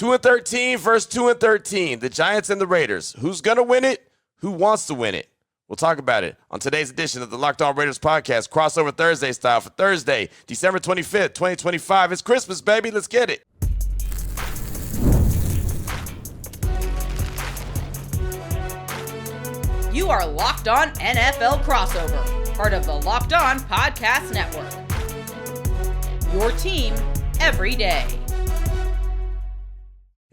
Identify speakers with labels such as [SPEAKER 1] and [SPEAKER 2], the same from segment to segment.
[SPEAKER 1] 2-13 versus 2-13. The Giants and the Raiders. Who's going to win it? Who wants to win it? We'll talk about it on today's edition of the Locked On Raiders podcast, crossover Thursday style for Thursday, December 25th, 2025. It's Christmas, baby. Let's get it.
[SPEAKER 2] You are Locked On NFL Crossover, part of the Locked On Podcast Network. Your team every day.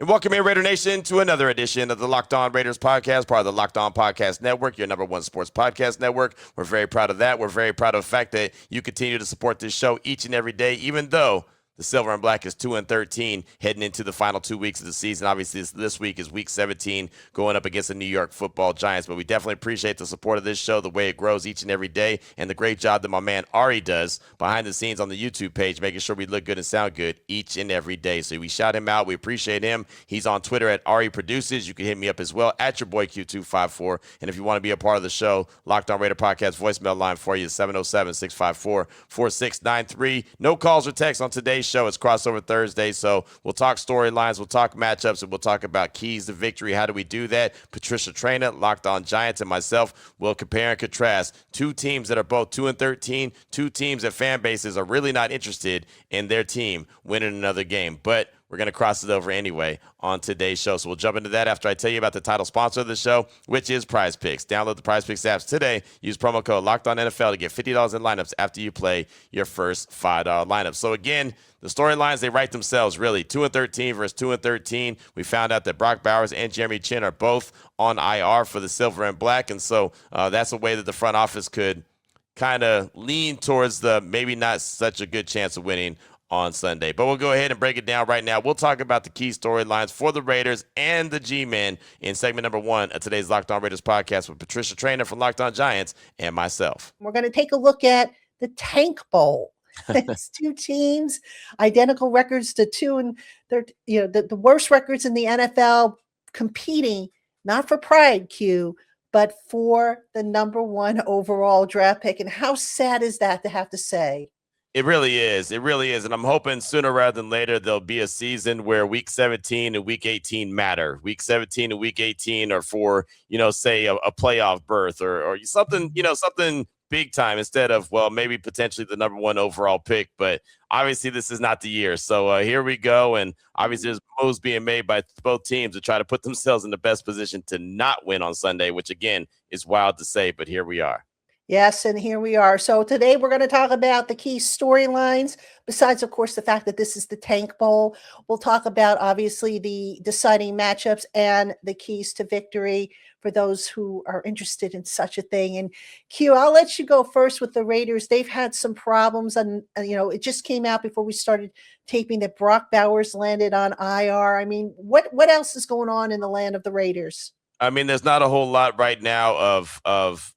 [SPEAKER 1] And welcome in, Raider Nation, to another edition of the Locked On Raiders podcast, part of the Locked On Podcast Network, your number one sports podcast network. We're very proud of that. We're very proud of the fact that you continue to support this show each and every day, even though the Silver and Black is 2-13 heading into the final 2 weeks of the season. Obviously, this week is week 17 going up against the New York Football Giants. But we definitely appreciate the support of this show, the way it grows each and every day, and the great job that my man Ari does behind the scenes on the YouTube page, making sure we look good and sound good each and every day. So we shout him out. We appreciate him. He's on Twitter at Ari Produces. You can hit me up as well at your boy Q254. And if you want to be a part of the show, Locked On Raider Podcast voicemail line for you is 707-654-4693. No calls or texts on today's show. It's crossover Thursday, so we'll talk storylines, we'll talk matchups, and we'll talk about keys to victory. How do we do that? Patricia Traina, Locked On Giants, and myself will compare and contrast two teams that are both 2-13, two teams that fan bases are really not interested in their team winning another game. But we're going to cross it over anyway on today's show. So we'll jump into that after I tell you about the title sponsor of the show, which is PrizePicks. Download the PrizePicks apps today. Use promo code LOCKEDONNFL to get $50 in lineups after you play your first $5 lineup. So again, the storylines, they write themselves, really. 2-13 versus 2-13. We found out that Brock Bowers and Jeremy Chinn are both on IR for the Silver and Black. And so that's a way that the front office could kind of lean towards the maybe not such a good chance of winning on Sunday. But we'll go ahead and break it down right now. We'll talk about the key storylines for the Raiders and the G-Men in segment number 1 of today's Locked On Raiders podcast with Patricia Traina from Locked On Giants and myself.
[SPEAKER 3] We're going to take a look at the Tank Bowl. It's two teams, identical records to two, and they're the worst records in the NFL, competing not for pride, Q, but for the number 1 overall draft pick. And how sad is that to have to say?
[SPEAKER 1] It really is. It really is. And I'm hoping sooner rather than later, there'll be a season where week 17 and week 18 matter. Week 17 and week 18 are for, say a playoff berth or something, something big time instead of, well, maybe potentially the number 1 overall pick. But obviously this is not the year. So here we go. And obviously there's moves being made by both teams to try to put themselves in the best position to not win on Sunday, which again is wild to say, but here we are.
[SPEAKER 3] Yes, and here we are. So today we're going to talk about the key storylines, besides, of course, the fact that this is the Tank Bowl. We'll talk about, obviously, the deciding matchups and the keys to victory for those who are interested in such a thing. And Q, I'll let you go first with the Raiders. They've had some problems, and it just came out before we started taping that Brock Bowers landed on IR. I mean, what else is going on in the land of the Raiders?
[SPEAKER 1] I mean, there's not a whole lot right now of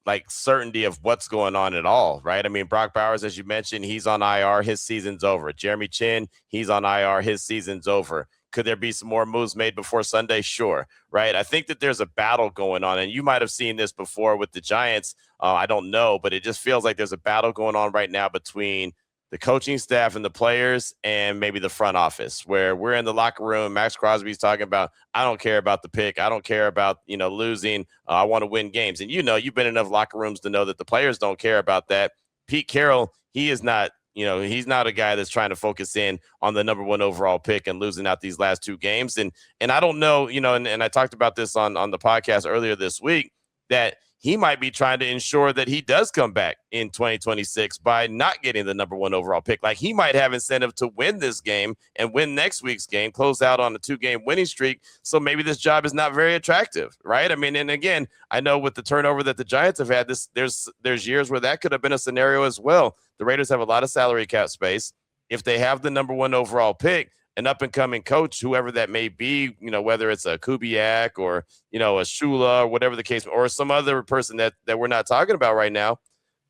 [SPEAKER 1] like certainty of what's going on at all, right? I mean, Brock Bowers, as you mentioned, he's on IR. His season's over. Jeremy Chinn, he's on IR. His season's over. Could there be some more moves made before Sunday? Sure, right? I think that there's a battle going on, and you might have seen this before with the Giants. I don't know, but it just feels like there's a battle going on right now between the coaching staff and the players and maybe the front office, where we're in the locker room. Max Crosby's talking about, I don't care about the pick. I don't care about, losing. I want to win games. And, you've been in enough locker rooms to know that the players don't care about that. Pete Carroll, he is not, he's not a guy that's trying to focus in on the number 1 overall pick and losing out these last 2 games. And I don't know, and I talked about this on the podcast earlier this week, that he might be trying to ensure that he does come back in 2026 by not getting the number 1 overall pick. Like, he might have incentive to win this game and win next week's game, close out on a 2-game winning streak. So maybe this job is not very attractive, right? I mean, and again, I know with the turnover that the Giants have had, there's years where that could have been a scenario as well. The Raiders have a lot of salary cap space. If they have the number 1 overall pick, an up-and-coming coach, whoever that may be, whether it's a Kubiak or, a Shula or whatever the case, or some other person that we're not talking about right now,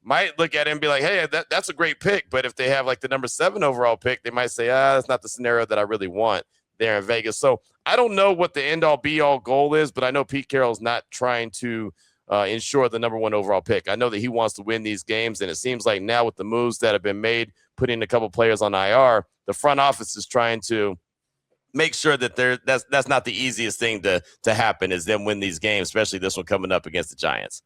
[SPEAKER 1] might look at it and be like, hey, that's a great pick. But if they have like the number 7 overall pick, they might say, that's not the scenario that I really want there in Vegas. So I don't know what the end-all, be-all goal is, but I know Pete Carroll's not trying to ensure the number 1 overall pick. I know that he wants to win these games, and it seems like now with the moves that have been made, putting a couple players on IR, the front office is trying to make sure that that's not the easiest thing to happen is them win these games, especially this one coming up against the Giants.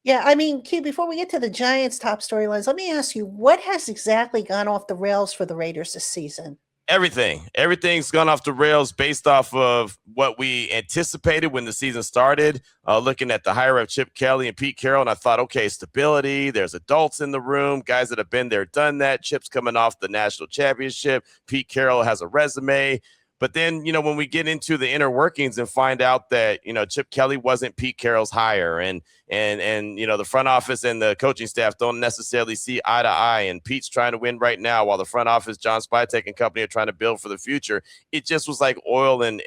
[SPEAKER 3] Yeah, I mean, Q, before we get to the Giants' top storylines, let me ask you, what has exactly gone off the rails for the Raiders this season?
[SPEAKER 1] Everything's gone off the rails based off of what we anticipated when the season started. Looking at the hire of Chip Kelly and Pete Carroll, and I thought, okay, stability. There's adults in the room, guys that have been there, done that. Chip's coming off the national championship. Pete Carroll has a resume. But then, when we get into the inner workings and find out that, Chip Kelly wasn't Pete Carroll's hire and the front office and the coaching staff don't necessarily see eye to eye, and Pete's trying to win right now while the front office, John Spytek and company, are trying to build for the future. It just was like oil and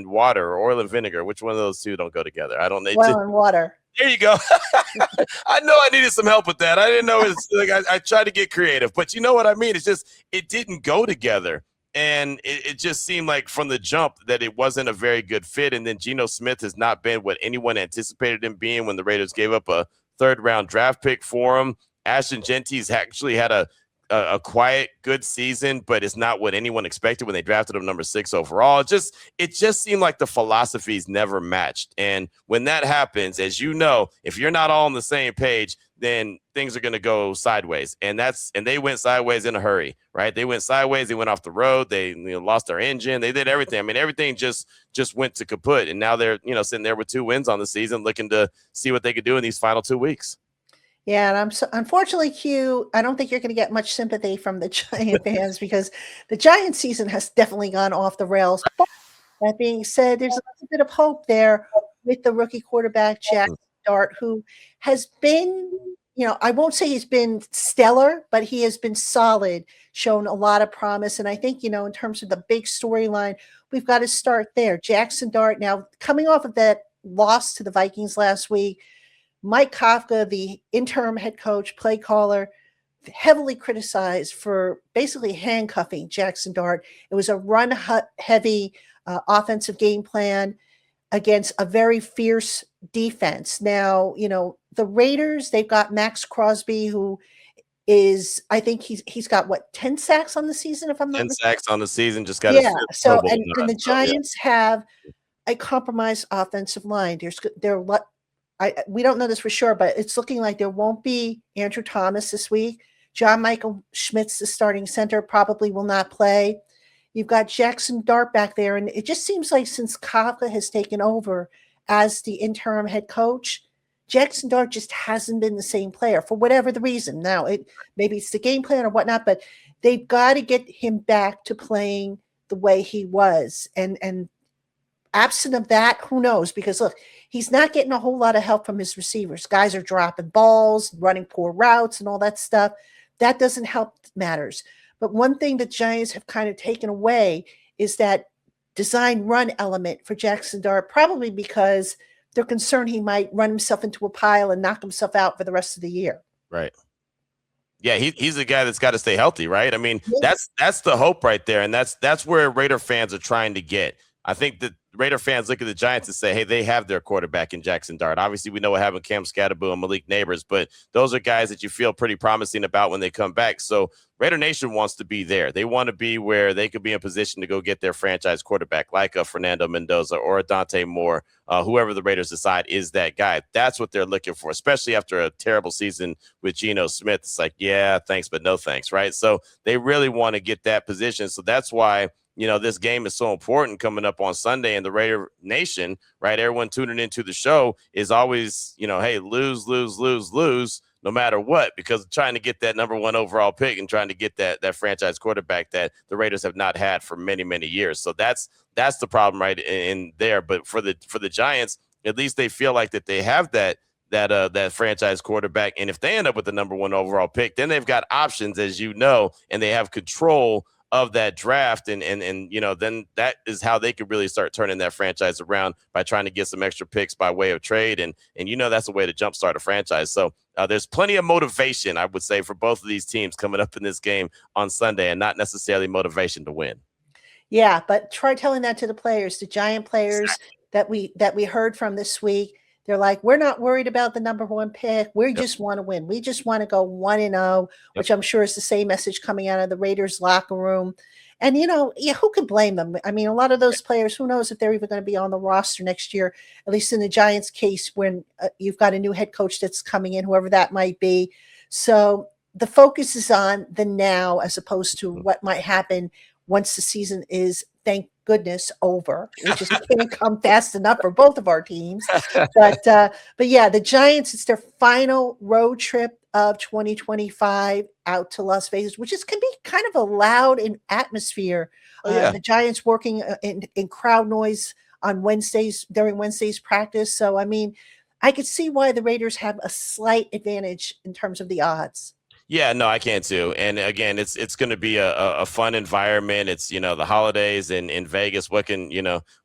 [SPEAKER 1] water, or oil and vinegar. Which one of those two don't go together? I don't know.
[SPEAKER 3] Oil and water.
[SPEAKER 1] There you go. I know I needed some help with that. I didn't know it's like I tried to get creative, but you know what I mean? It's just it didn't go together. And it just seemed like from the jump that it wasn't a very good fit. And then Geno Smith has not been what anyone anticipated him being when the Raiders gave up a third-round draft pick for him. Ashton Genty's actually had a quiet, good season, but it's not what anyone expected when they drafted him number 6 overall. It just seemed like the philosophies never matched. And when that happens, as you know, if you're not all on the same page, then things are going to go sideways. And they went sideways in a hurry, right? They went sideways. They went off the road. They lost their engine. They did everything. I mean, everything just went to kaput. And now they're, sitting there with 2 wins on the season, looking to see what they could do in these final 2 weeks.
[SPEAKER 3] Yeah, and unfortunately, Q, I don't think you're going to get much sympathy from the Giant fans because the Giant season has definitely gone off the rails. But that being said, there's a bit of hope there with the rookie quarterback, Jackson Dart, who has been, I won't say he's been stellar, but he has been solid, shown a lot of promise. And I think, in terms of the big storyline, we've got to start there. Jackson Dart, now coming off of that loss to the Vikings last week, Mike Kafka, the interim head coach, play caller, heavily criticized for basically handcuffing Jackson Dart. It was a run-heavy offensive game plan against a very fierce defense. Now, the Raiders, they've got Max Crosby, who is, I think he's got, 10 sacks on the season, if I'm not
[SPEAKER 1] 10
[SPEAKER 3] mistaken?
[SPEAKER 1] sacks on the season, just got
[SPEAKER 3] So, and the Giants have a compromised offensive line. We don't know this for sure, but it's looking like there won't be Andrew Thomas this week. John Michael Schmitz, the starting center, probably will not play. You've got Jackson Dart back there, and it just seems like since Kafka has taken over as the interim head coach, Jackson Dart just hasn't been the same player for whatever the reason. Now, maybe it's the game plan or whatnot, but they've got to get him back to playing the way he was. And absent of that, who knows? Because look, he's not getting a whole lot of help from his receivers. Guys are dropping balls, running poor routes, and all that stuff. That doesn't help matters. But one thing the Giants have kind of taken away is that design run element for Jackson Dart, probably because they're concerned he might run himself into a pile and knock himself out for the rest of the year.
[SPEAKER 1] Right. Yeah, he's the guy that's got to stay healthy, right? I mean, that's the hope right there, and that's where Raider fans are trying to get. I think that Raider fans look at the Giants and say, hey, they have their quarterback in Jackson Dart. Obviously, we know what happened with Cam Scatterbo and Malik Neighbors, but those are guys that you feel pretty promising about when they come back. So Raider Nation wants to be there. They want to be where they could be in position to go get their franchise quarterback, like a Fernando Mendoza or a Dante Moore, whoever the Raiders decide is that guy. That's what they're looking for, especially after a terrible season with Geno Smith. It's like, yeah, thanks, but no thanks, right? So they really want to get that position. So that's why this game is so important coming up on Sunday, and the Raider Nation, right? Everyone tuning into the show is always, hey, lose, no matter what, because trying to get that number 1 overall pick and trying to get that franchise quarterback that the Raiders have not had for many, many years. So that's the problem right in there. But for the Giants, at least they feel like that they have that franchise quarterback. And if they end up with the number 1 overall pick, then they've got options, as you know, and they have control of that draft, and then that is how they could really start turning that franchise around by trying to get some extra picks by way of trade, and that's a way to jumpstart a franchise. So there's plenty of motivation, I would say, for both of these teams coming up in this game on Sunday, and not necessarily motivation to win.
[SPEAKER 3] Yeah, but try telling that to the players, the Giant players that we heard from this week. They're like, we're not worried about the number 1 pick. We just want to win. We just want to go 1-0, which I'm sure is the same message coming out of the Raiders locker room. And, yeah, who could blame them? I mean, a lot of those players, who knows if they're even going to be on the roster next year, at least in the Giants case, when you've got a new head coach that's coming in, whoever that might be. So the focus is on the now as opposed to what might happen once the season is, thank goodness, over, which is can't come fast enough for both of our teams. But yeah, the Giants, it's their final road trip of 2025 out to Las Vegas, which can be kind of a loud atmosphere. The Giants working in crowd noise on Wednesdays during Wednesday's practice. So, I mean, I could see why the Raiders have a slight advantage in terms of the odds.
[SPEAKER 1] Yeah, no, I can too. And again, it's going to be a fun environment. It's, the holidays in Vegas. What can,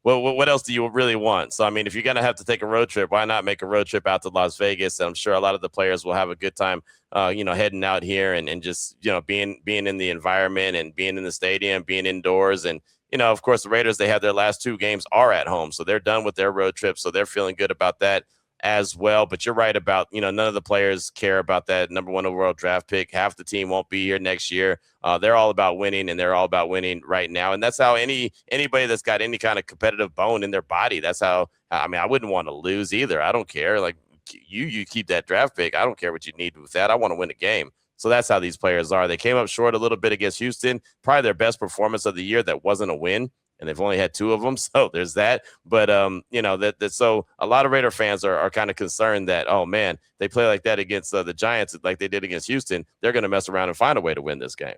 [SPEAKER 1] what else do you really want? So, I mean, if you're going to have to take a road trip, why not make a road trip out to Las Vegas? I'm sure a lot of the players will have a good time, heading out here and just, being in the environment and being in the stadium, being indoors. And, of course, the Raiders, they have their last 2 games are at home. So they're done with their road trip. So they're feeling good about that as well. But you're right about, none of the players care about that number 1 overall draft pick. Half the team won't be here next year. They're all about winning, and they're all about winning right now. And that's how anybody that's got any kind of competitive bone in their body, that's how, I mean, I wouldn't want to lose either. I don't care. Like you keep that draft pick. I don't care what you need with that. I want to win a game. So that's how these players are. They came up short a little bit against Houston, probably their best performance of the year. That wasn't a win. And they've only had 2 of them, so there's that. But so a lot of Raider fans are kind of concerned that, oh man, they play like that against the Giants, like they did against Houston. They're going to mess around and find a way to win this game.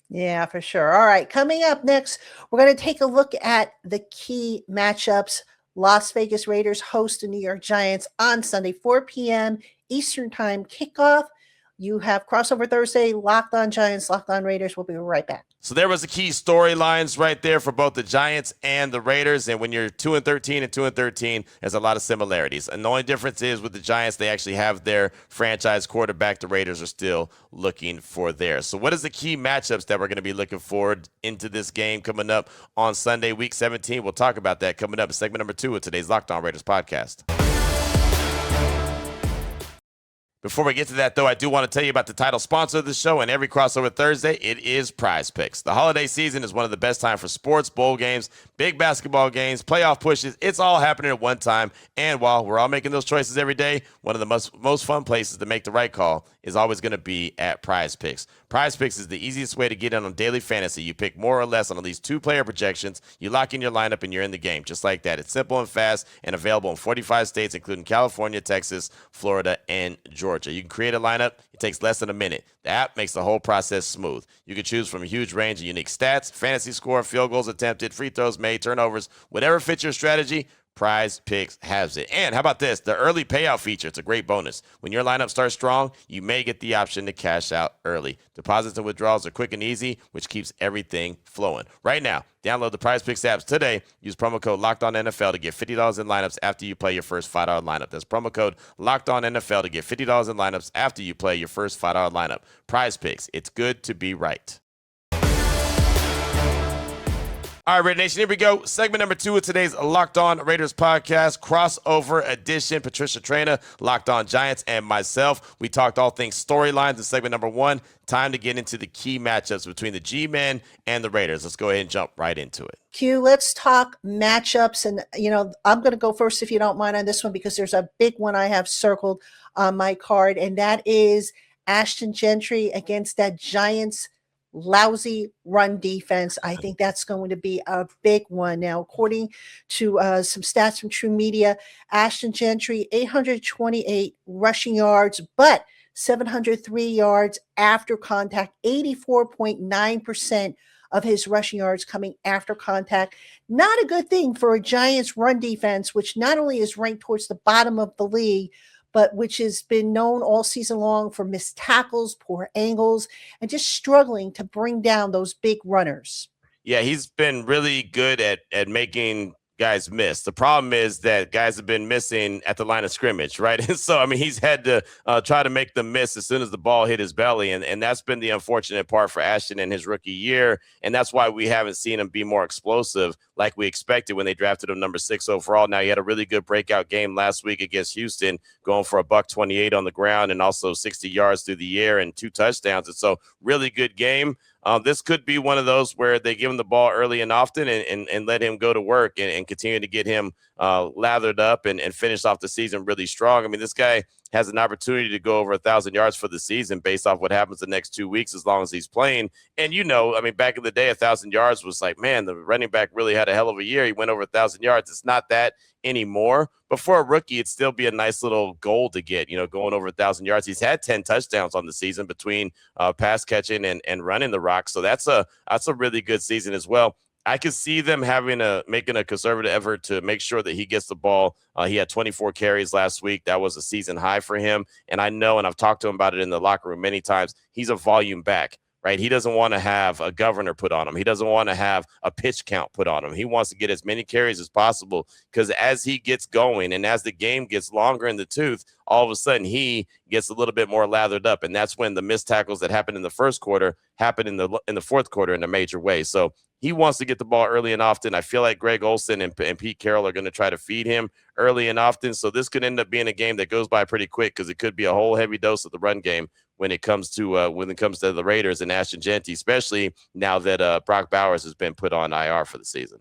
[SPEAKER 3] Yeah, for sure. All right, coming up next, we're going to take a look at the key matchups. Las Vegas Raiders host the New York Giants on Sunday, 4 p.m. Eastern Time kickoff. You have Crossover Thursday, Locked On Giants, Locked On Raiders. We'll be right back.
[SPEAKER 1] So there was the key storylines right there for both the Giants and the Raiders. And when you're 2-13 and 2-13, there's a lot of similarities. And the only difference is with the Giants, they actually have their franchise quarterback. The Raiders are still looking for theirs. So what is the key matchups that we're going to be looking forward into this game coming up on Sunday, Week 17? We'll talk about that coming up in segment number 2 of today's Locked On Raiders podcast. Before we get to that, though, I do want to tell you about the title sponsor of the show and every Crossover Thursday. It is PrizePicks. The holiday season is one of the best times for sports, bowl games, big basketball games, playoff pushes. It's all happening at one time. And while we're all making those choices every day, one of the most fun places to make the right call is always going to be at PrizePicks. PrizePicks is the easiest way to get in on daily fantasy. You pick more or less on at least 2 player projections. You lock in your lineup and you're in the game. Just like that. It's simple and fast and available in 45 states, including California, Texas, Florida, and Georgia. You can create a lineup. It takes less than a minute. The app makes the whole process smooth. You can choose from a huge range of unique stats, fantasy score, field goals attempted, free throws made, turnovers, whatever fits your strategy. PrizePicks has it. And how about this? The early payout feature. It's a great bonus. When your lineup starts strong, you may get the option to cash out early. Deposits and withdrawals are quick and easy, which keeps everything flowing. Right now, download the PrizePicks apps today. Use promo code LOCKEDONNFL to get $50 in lineups after you play your first $5 lineup. That's promo code LOCKEDONNFL to get $50 in lineups after you play your first $5 lineup. PrizePicks. It's good to be right. All right, Raider Nation, here we go. Segment number 2 of today's Locked On Raiders podcast, crossover edition. Patricia Traina, Locked On Giants, and myself. We talked all things storylines in segment number 1. Time to get into the key matchups between the G-Men and the Raiders. Let's go ahead and jump right into it.
[SPEAKER 3] Q, let's talk matchups. And, I'm going to go first if you don't mind on this one because there's a big one I have circled on my card, and that is Ashton Gentry against that Giants lousy run defense. I think that's going to be a big one. Now, according to some stats from True Media, Ashton Gentry, 828 rushing yards, but 703 yards after contact, 84.9% of his rushing yards coming after contact. Not a good thing for a Giants run defense, which not only is ranked towards the bottom of the league, but which has been known all season long for missed tackles, poor angles, and just struggling to bring down those big runners.
[SPEAKER 1] Yeah, he's been really good at making guys miss. The problem is that guys have been missing at the line of scrimmage, right? And so, I mean, he's had to try to make them miss as soon as the ball hit his belly. And that's been the unfortunate part for Ashton in his rookie year. And that's why we haven't seen him be more explosive like we expected when they drafted him number 6 overall. Now, he had a really good breakout game last week against Houston, going for $128 on the ground and also 60 yards through the air and 2 touchdowns. And so really good game. this could be one of those where they give him the ball early and often and let him go to work and continue to get him lathered up and finish off the season really strong. I mean, this guy has an opportunity to go over 1,000 yards for the season based off what happens the next 2 weeks as long as he's playing. And, I mean, back in the day, 1,000 yards was like, man, the running back really had a hell of a year. He went over 1,000 yards. It's not that anymore. But for a rookie, it'd still be a nice little goal to get, going over 1,000 yards. He's had 10 touchdowns on the season between pass catching and running the rock. So that's a really good season as well. I could see them making a conservative effort to make sure that he gets the ball. He had 24 carries last week. That was a season high for him. And I know, and I've talked to him about it in the locker room many times, he's a volume back, right? He doesn't want to have a governor put on him. He doesn't want to have a pitch count put on him. He wants to get as many carries as possible because as he gets going and as the game gets longer in the tooth, all of a sudden he gets a little bit more lathered up. And that's when the missed tackles that happened in the first quarter happen in the fourth quarter in a major way. So he wants to get the ball early and often. I feel like Greg Olsen and Pete Carroll are going to try to feed him early and often. So this could end up being a game that goes by pretty quick because it could be a whole heavy dose of the run game when it comes to the Raiders and Ashton Jeanty, especially now that Brock Bowers has been put on IR for the season.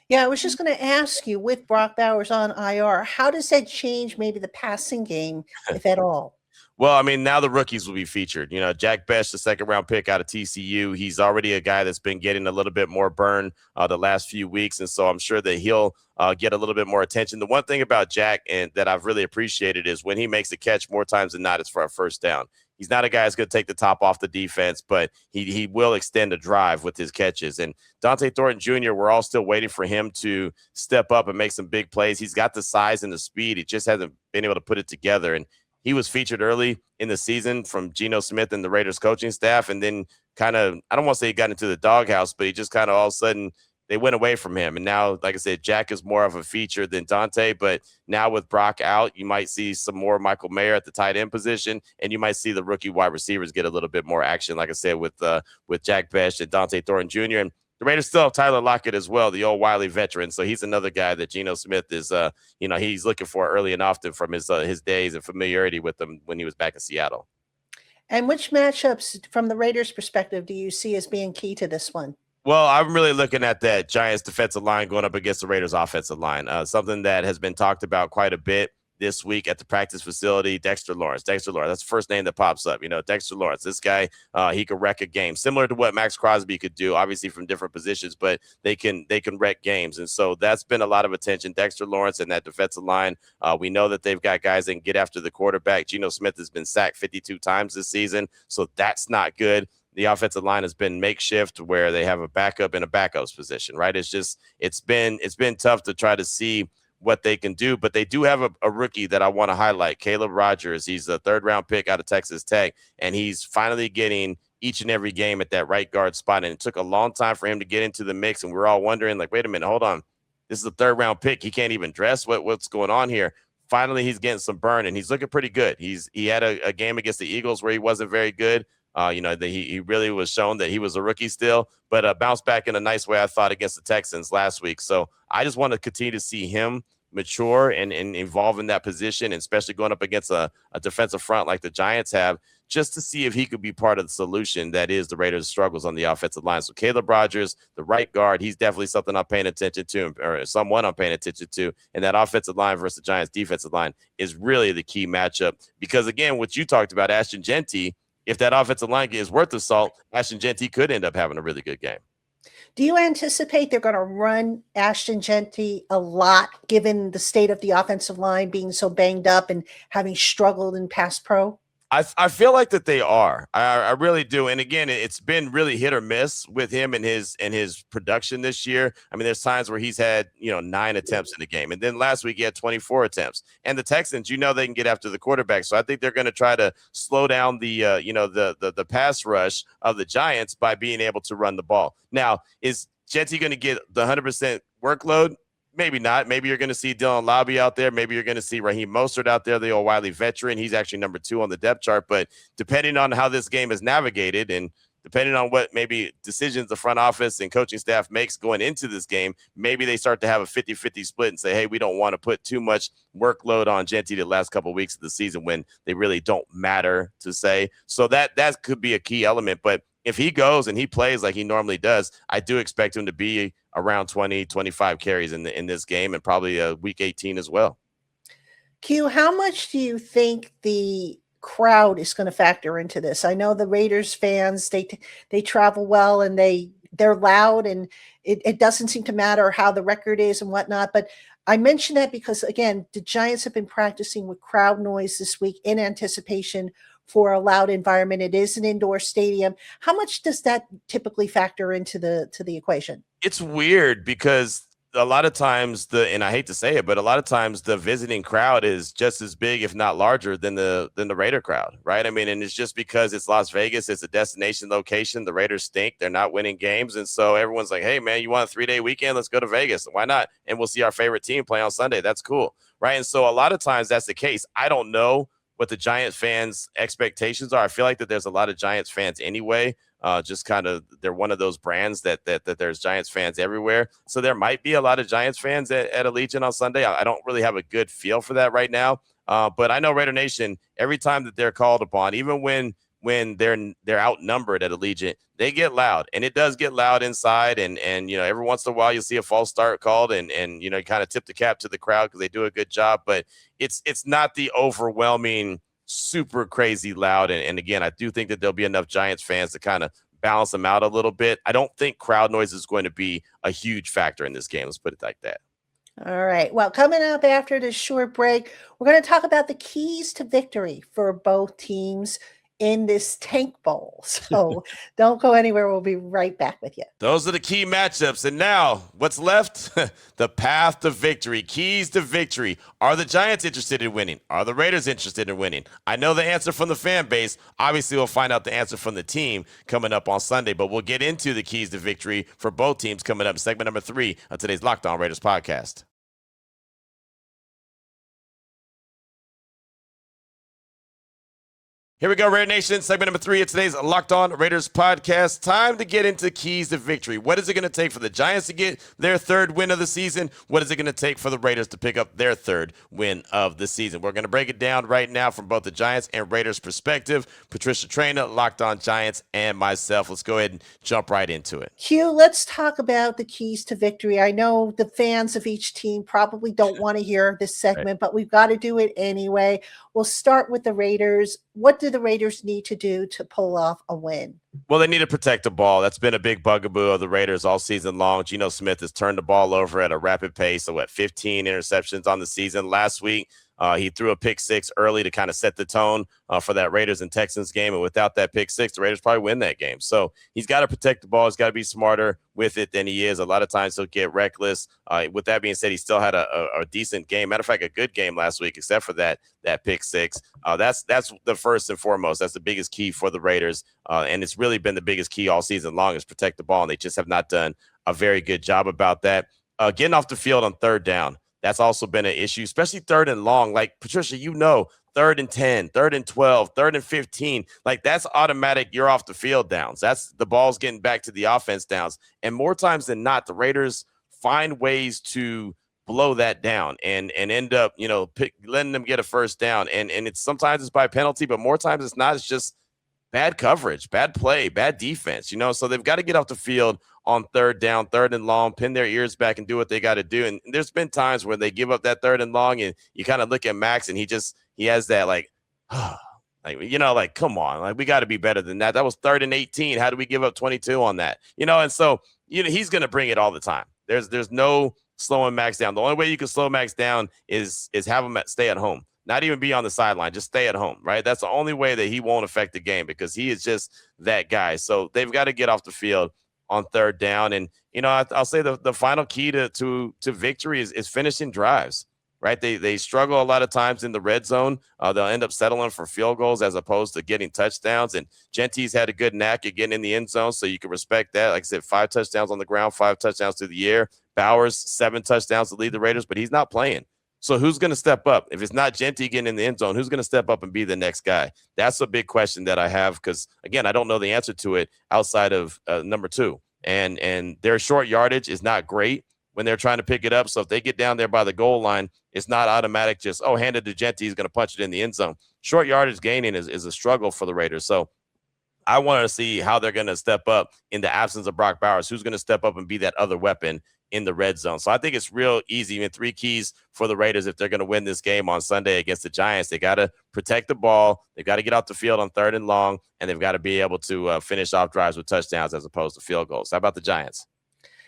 [SPEAKER 3] Yeah, I was just going to ask you, with Brock Bowers on IR, how does that change maybe the passing game, if at all?
[SPEAKER 1] Well, I mean, now the rookies will be featured. Jack Bech, the second-round pick out of TCU, he's already a guy that's been getting a little bit more burn the last few weeks, and so I'm sure that he'll get a little bit more attention. The one thing about Jack and that I've really appreciated is when he makes a catch, more times than not, it's for a first down. He's not a guy that's going to take the top off the defense, but he will extend a drive with his catches. And Dante Thornton Jr., we're all still waiting for him to step up and make some big plays. He's got the size and the speed. He just hasn't been able to put it together. And he was featured early in the season from Geno Smith and the Raiders coaching staff. And then kind of, I don't want to say he got into the doghouse, but he just kind of all of a sudden they went away from him. And now, like I said, Jack is more of a feature than Dante. But now with Brock out, you might see some more Michael Mayer at the tight end position. And you might see the rookie wide receivers get a little bit more action, like I said, with Jack Bech and Dante Thornton Jr. And the Raiders still have Tyler Lockett as well, the old Wiley veteran. So he's another guy that Geno Smith is, he's looking for early and often from his days and familiarity with him when he was back in Seattle.
[SPEAKER 3] And which matchups, from the Raiders' perspective, do you see as being key to this one?
[SPEAKER 1] Well, I'm really looking at that Giants defensive line going up against the Raiders offensive line, something that has been talked about quite a bit this week at the practice facility. Dexter Lawrence, that's the first name that pops up. Dexter Lawrence, this guy, he could wreck a game, similar to what Max Crosby could do, obviously from different positions, but they can wreck games. And so that's been a lot of attention. Dexter Lawrence and that defensive line. We know that they've got guys that can get after the quarterback. Geno Smith has been sacked 52 times this season, so that's not good. The offensive line has been makeshift where they have a backup in a backup's position, right? It's been tough to try to see what they can do, but they do have a rookie that I want to highlight, Caleb Rogers. He's a third-round pick out of Texas Tech, and he's finally getting each and every game at that right guard spot, and it took a long time for him to get into the mix, and we're all wondering, like, wait a minute, hold on. This is a third-round pick. He can't even dress. What's going on here? Finally, he's getting some burn, and he's looking pretty good. He had a game against the Eagles where he wasn't very good. He really was shown that he was a rookie still, but bounced back in a nice way, I thought, against the Texans last week. So I just want to continue to see him mature and evolve in that position, and especially going up against a defensive front like the Giants have, just to see if he could be part of the solution that is the Raiders' struggles on the offensive line. So Caleb Rogers, the right guard, he's definitely something I'm paying attention to, or someone I'm paying attention to. And that offensive line versus the Giants' defensive line is really the key matchup. Because, again, what you talked about, Ashton Jeanty, if that offensive line is worth the salt, Ashton Jeanty could end up having a really good game.
[SPEAKER 3] Do you anticipate they're going to run Ashton Jeanty a lot, given the state of the offensive line being so banged up and having struggled in pass pro?
[SPEAKER 1] I feel like that they are. I really do. And again, it's been really hit or miss with him and his production this year. I mean, there's times where he's had 9 attempts in the game, and then last week he had 24 attempts. And the Texans, they can get after the quarterback, so I think they're going to try to slow down the pass rush of the Giants by being able to run the ball. Now, is Jeanty going to get the 100% workload? Maybe not. Maybe you're going to see Dylan Lobby out there. Maybe you're going to see Raheem Mostert out there, the old Wiley veteran. He's actually number 2 on the depth chart. But depending on how this game is navigated and depending on what maybe decisions the front office and coaching staff makes going into this game, maybe they start to have a 50-50 split and say, hey, we don't want to put too much workload on Jeanty the last couple of weeks of the season when they really don't matter to say. So that could be a key element. But if he goes and he plays like he normally does, I do expect him to be around 20, 25 carries in this game, and probably week 18 as well.
[SPEAKER 3] Q, how much do you think the crowd is going to factor into this? I know the Raiders fans, they travel well and they're loud, and it doesn't seem to matter how the record is and whatnot. But I mention that because, again, the Giants have been practicing with crowd noise this week in anticipation for a loud environment. It is an indoor stadium. How much does that typically factor into the equation?
[SPEAKER 1] It's weird because a lot of times and I hate to say it, but a lot of times the visiting crowd is just as big, if not larger, than the Raider crowd, right? I mean, and it's just because it's Las Vegas, it's a destination location. The Raiders stink; they're not winning games, and so everyone's like, "Hey, man, you want a 3-day weekend? Let's go to Vegas. Why not? And we'll see our favorite team play on Sunday. That's cool, right?" And so a lot of times that's the case. I don't know what the Giants fans' expectations are. I feel like that there's a lot of Giants fans anyway. Just kind of, they're one of those brands that there's Giants fans everywhere. So there might be a lot of Giants fans at Allegiant on Sunday. I don't really have a good feel for that right now. But I know Raider Nation, every time that they're called upon, even when they're outnumbered at Allegiant, they get loud, and it does get loud inside. And every once in a while you'll see a false start called, and kind of tip the cap to the crowd because they do a good job. But it's not the overwhelming, super crazy loud. And again, I do think that there'll be enough Giants fans to kind of balance them out a little bit. I don't think crowd noise is going to be a huge factor in this game. Let's put it like that.
[SPEAKER 3] All right. Well, coming up after this short break, we're going to talk about the keys to victory for both teams in this Tank Bowl. So don't go anywhere. We'll be right back with you.
[SPEAKER 1] Those are the key matchups. And now what's left? The path to victory, keys to victory. Are the Giants interested in winning? Are the Raiders interested in winning? I know the answer from the fan base. Obviously, we'll find out the answer from the team coming up on Sunday, but we'll get into the keys to victory for both teams coming up in segment number 3 of today's Locked On Raiders podcast. Here we go, Raider Nation, segment number 3 of today's Locked On Raiders podcast. Time to get into keys to victory. What is it going to take for the Giants to get their 3rd win of the season? What is it going to take for the Raiders to pick up their 3rd win of the season? We're going to break it down right now from both the Giants and Raiders perspective. Patricia Traina, Locked On Giants, and myself. Let's go ahead and jump right into it.
[SPEAKER 3] Q, let's talk about the keys to victory. I know the fans of each team probably don't want to hear this segment, right, but we've got to do it anyway. We'll start with the Raiders. What do the Raiders need to do to pull off a win?
[SPEAKER 1] Well, they need to protect the ball. That's been a big bugaboo of the Raiders all season long. Geno Smith has turned the ball over at a rapid pace. So 15 interceptions on the season. Last week, he threw a pick 6 early to kind of set the tone for that Raiders and Texans game. And without that pick 6, the Raiders probably win that game. So he's got to protect the ball. He's got to be smarter with it than he is. A lot of times he'll get reckless. With that being said, he still had a decent game. Matter of fact, a good game last week, except for that pick 6. That's the first and foremost. That's the biggest key for the Raiders. And it's really been the biggest key all season long is protect the ball. And they just have not done a very good job about that. Getting off the field on 3rd down. That's also been an issue, especially 3rd and long. Like, Patricia, 3rd and 10, 3rd and 12, 3rd and 15. Like, that's automatic. You're off the field downs. That's the ball's getting back to the offense downs. And more times than not, the Raiders find ways to blow that down and end up, letting them get a 1st down. And it's sometimes it's by penalty, but more times it's not. It's just bad coverage, bad play, bad defense, So they've got to get off the field on 3rd down, 3rd and long, pin their ears back and do what they got to do. And there's been times where they give up that 3rd and long, and you kind of look at Max and he has that come on, like we got to be better than that. That was 3rd and 18. How do we give up 22 on that? And so, he's going to bring it all the time. There's no slowing Max down. The only way you can slow Max down is have him stay at home. Not even be on the sideline, just stay at home, right? That's the only way that he won't affect the game because he is just that guy. So they've got to get off the field on 3rd down. And, I'll say the final key to victory is finishing drives, right? They struggle a lot of times in the red zone. They'll end up settling for field goals as opposed to getting touchdowns. And Genty's had a good knack at getting in the end zone, so you can respect that. Like I said, 5 touchdowns on the ground, 5 touchdowns through the air. Bowers, 7 touchdowns to lead the Raiders, but he's not playing. So who's going to step up? If it's not Genty getting in the end zone, who's going to step up and be the next guy? That's a big question that I have because, again, I don't know the answer to it outside of number 2. And their short yardage is not great when they're trying to pick it up. So if they get down there by the goal line, it's not automatic just, hand it to Genty, he's going to punch it in the end zone. Short yardage gaining is a struggle for the Raiders. So I want to see how they're going to step up in the absence of Brock Bowers. Who's going to step up and be that other weapon in the red zone? So I think it's real easy. Even 3 keys for the Raiders if they're going to win this game on Sunday against the Giants. They got to protect the ball. They've got to get off the field on 3rd and long, and they've got to be able to finish off drives with touchdowns as opposed to field goals. How about the Giants?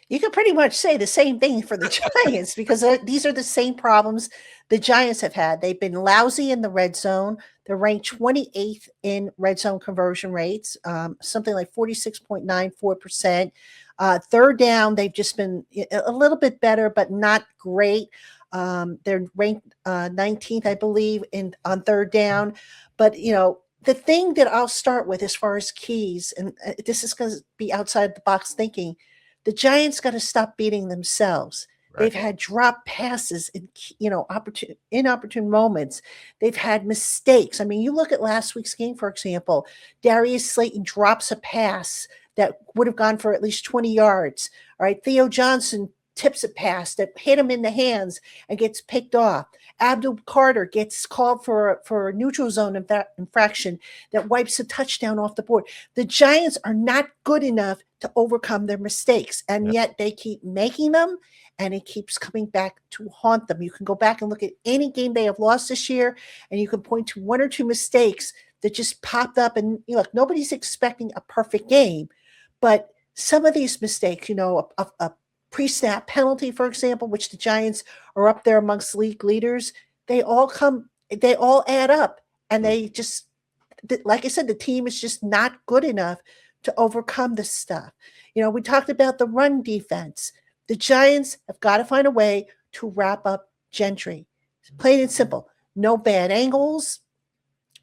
[SPEAKER 3] You could pretty much say the same thing for the Giants because these are the same problems the Giants have had. They've been lousy in the red zone. They're ranked 28th in red zone conversion rates, something like 46.94%. 3rd down, they've just been a little bit better, but not great. They're ranked 19th, I believe, on 3rd down. But, the thing that I'll start with as far as keys, and this is going to be outside the box thinking, the Giants got to stop beating themselves. Right. They've had drop passes in, inopportune moments. They've had mistakes. I mean, you look at last week's game, for example, Darius Slayton drops a pass that would have gone for at least 20 yards. All right. Theo Johnson tips a pass that hit him in the hands and gets picked off. Abdul Carter gets called for a neutral zone infraction that wipes a touchdown off the board. The Giants are not good enough to overcome their mistakes, and yet they keep making them, and it keeps coming back to haunt them. You can go back and look at any game they have lost this year, and you can point to 1 or 2 mistakes that just popped up. And look, nobody's expecting a perfect game, but some of these mistakes, a pre-snap penalty, for example, which the Giants are up there amongst league leaders, they all add up. And they just, like I said, the team is just not good enough to overcome this stuff. We talked about the run defense. The Giants have got to find a way to wrap up Gentry. Plain and simple. No bad angles,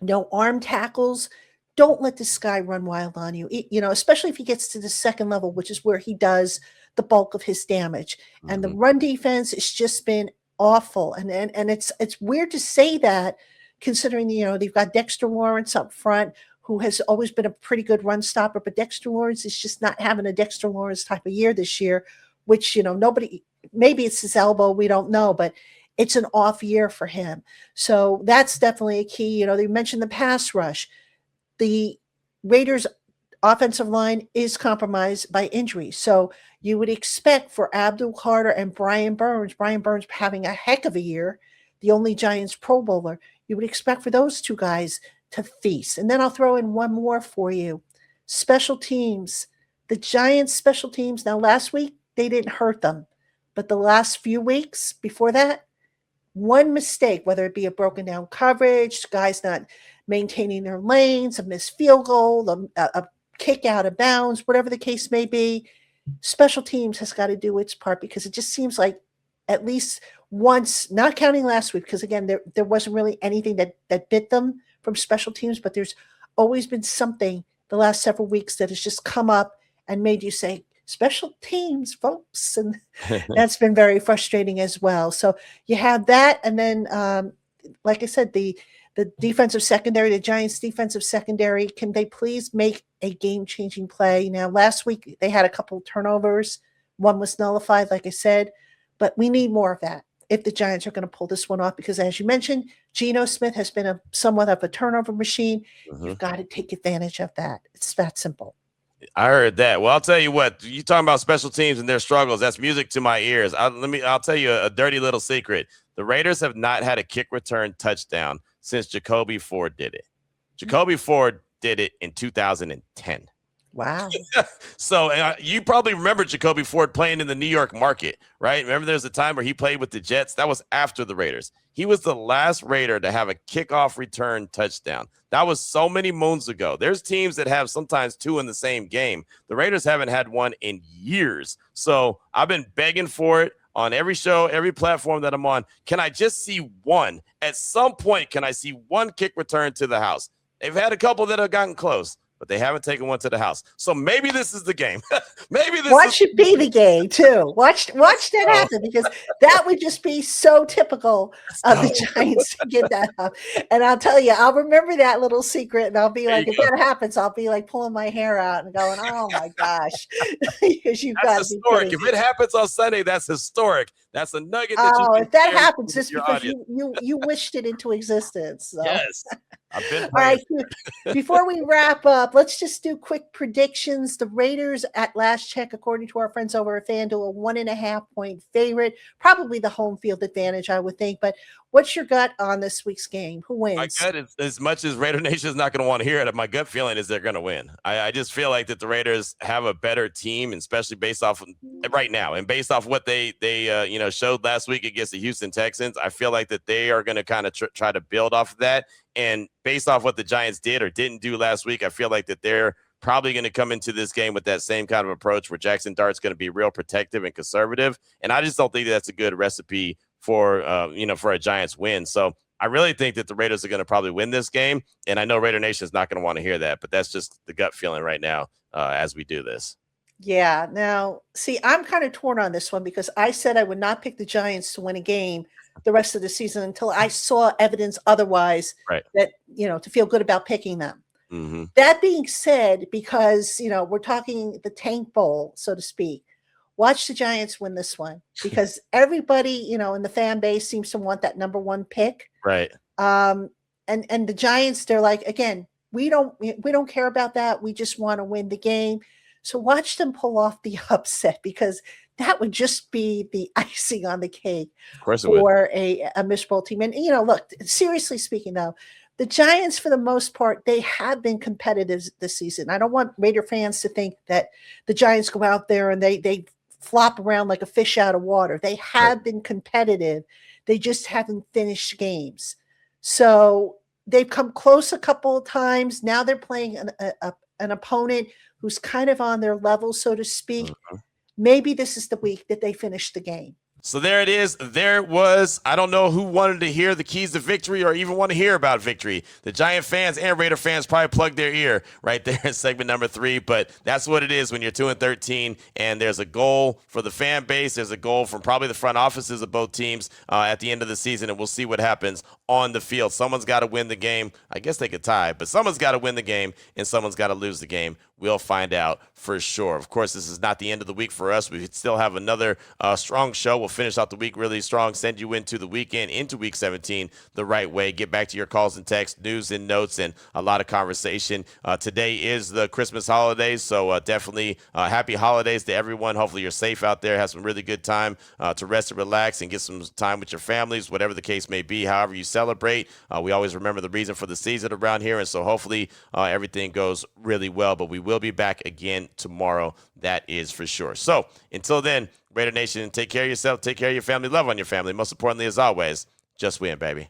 [SPEAKER 3] no arm tackles. Don't let this guy run wild on you, especially if he gets to the second level, which is where he does the bulk of his damage. Mm-hmm. And the run defense has just been awful. And it's weird to say that considering, they've got Dexter Lawrence up front, who has always been a pretty good run stopper, but Dexter Lawrence is just not having a Dexter Lawrence type of year this year, which, nobody, maybe it's his elbow, we don't know, but it's an off year for him. So that's definitely a key. They mentioned the pass rush. The Raiders offensive line is compromised by injury. So you would expect for Abdul Carter and Brian Burns having a heck of a year, the only Giants Pro Bowler, you would expect for those 2 guys to feast. And then I'll throw in one more for you. Special teams. The Giants special teams, now last week, they didn't hurt them. But the last few weeks before that, one mistake, whether it be a broken down coverage, guys not maintaining their lanes, a missed field goal, a kick out of bounds, whatever the case may be, special teams has got to do its part, because it just seems like at least once, not counting last week, because again, there wasn't really anything that bit them from special teams, but there's always been something the last several weeks that has just come up and made you say, special teams, folks. And that's been very frustrating as well. So you have that. And then, like I said, the defensive secondary, the Giants defensive secondary, can they please make a game-changing play? Now, last week they had a couple of turnovers. One was nullified, like I said, but we need more of that if the Giants are going to pull this one off, because as you mentioned, Geno Smith has been somewhat of a turnover machine. Mm-hmm. You've got to take advantage of that. It's that simple.
[SPEAKER 1] I heard that. Well, I'll tell you what, you talking about special teams and their struggles. That's music to my ears. I'll tell you a dirty little secret. The Raiders have not had a kick return touchdown since Jacoby Ford did it. Jacoby Ford did it in 2010.
[SPEAKER 3] Wow.
[SPEAKER 1] So you probably remember Jacoby Ford playing in the New York market, right? Remember there was a time where he played with the Jets? That was after the Raiders. He was the last Raider to have a kickoff return touchdown. That was so many moons ago. There's teams that have sometimes 2 in the same game. The Raiders haven't had one in years. So I've been begging for it on every show, every platform that I'm on. Can I just see one? At some point, can I see one kick return to the house? They've had a couple that have gotten close, but they haven't taken one to the house. So maybe this is the game.
[SPEAKER 3] Watch it be the game too. Watch that happen, because that would just be so typical of the Giants to give that up. And I'll tell you, I'll remember that little secret, and I'll be like, if that happens, I'll be like pulling my hair out and going, oh my gosh. Because
[SPEAKER 1] that's historic. If it happens on Sunday, that's historic. That's a nugget that you
[SPEAKER 3] Oh,
[SPEAKER 1] can
[SPEAKER 3] if that
[SPEAKER 1] share
[SPEAKER 3] happens,
[SPEAKER 1] with
[SPEAKER 3] it's
[SPEAKER 1] your
[SPEAKER 3] because
[SPEAKER 1] audience.
[SPEAKER 3] you wished it into existence. So.
[SPEAKER 1] Yes, I've been
[SPEAKER 3] All
[SPEAKER 1] praying
[SPEAKER 3] right.
[SPEAKER 1] for it.
[SPEAKER 3] Before we wrap up, let's just do quick predictions. The Raiders, at last check, according to our friends over at FanDuel, a 1.5-point favorite. Probably the home field advantage, I would think. But what's your gut on this week's game? Who
[SPEAKER 1] My
[SPEAKER 3] wins?
[SPEAKER 1] gut is, as much as Raider Nation is not going to want to hear it, my gut feeling is they're going to win. I just feel like that the Raiders have a better team, and especially based off of, right now and based off what they showed last week against the Houston Texans. I feel like that they are going to kind of try to build off of that. And based off what the Giants did or didn't do last week, I feel like that they're probably going to come into this game with that same kind of approach where Jackson Dart's going to be real protective and conservative. And I just don't think that's a good recipe for a Giants win. So I really think that the Raiders are going to probably win this game. And I know Raider Nation is not going to want to hear that, but that's just the gut feeling right now as we do this.
[SPEAKER 3] Yeah. Now, see, I'm kind of torn on this one because I said I would not pick the Giants to win a game the rest of the season until I saw evidence otherwise
[SPEAKER 1] Right.
[SPEAKER 3] that, to feel good about picking them.
[SPEAKER 1] Mm-hmm.
[SPEAKER 3] That being said, because, we're talking the tank bowl, so to speak, watch the Giants win this one because everybody, in the fan base seems to want that number one pick.
[SPEAKER 1] Right.
[SPEAKER 3] And the Giants, they're like, again, we don't care about that. We just want to win the game. So watch them pull off the upset because that would just be the icing on the cake for a Mishbowl team. And, look, seriously speaking, though, the Giants, for the most part, they have been competitive this season. I don't want Raider fans to think that the Giants go out there and they flop around like a fish out of water. They have been competitive. They just haven't finished games. So they've come close a couple of times. Now they're playing an opponent who's kind of on their level, so to speak.
[SPEAKER 1] Mm-hmm.
[SPEAKER 3] Maybe this is the week that they finish the game.
[SPEAKER 1] So there it is. There it was. I don't know who wanted to hear the keys to victory or even want to hear about victory. The Giant fans and Raider fans probably plugged their ear right there in segment number 3. But that's what it is when you're 2-13 and there's a goal for the fan base. There's a goal from probably the front offices of both teams at the end of the season, and we'll see what happens on the field. Someone's got to win the game. I guess they could tie, but someone's got to win the game and someone's got to lose the game. We'll find out for sure. Of course, this is not the end of the week for us. We still have another strong show. We'll finish out the week really strong, send you into the weekend, into week 17 the right way. Get back to your calls and texts, news and notes, and a lot of conversation. Today is the Christmas holidays, so definitely happy holidays to everyone. Hopefully you're safe out there. Have some really good time to rest and relax and get some time with your families, whatever the case may be, however you celebrate. We always remember the reason for the season around here, and so hopefully everything goes really well. But we will be back again tomorrow. That is for sure. So until then, Raider Nation, take care of yourself, take care of your family, love on your family. Most importantly, as always, just win, baby.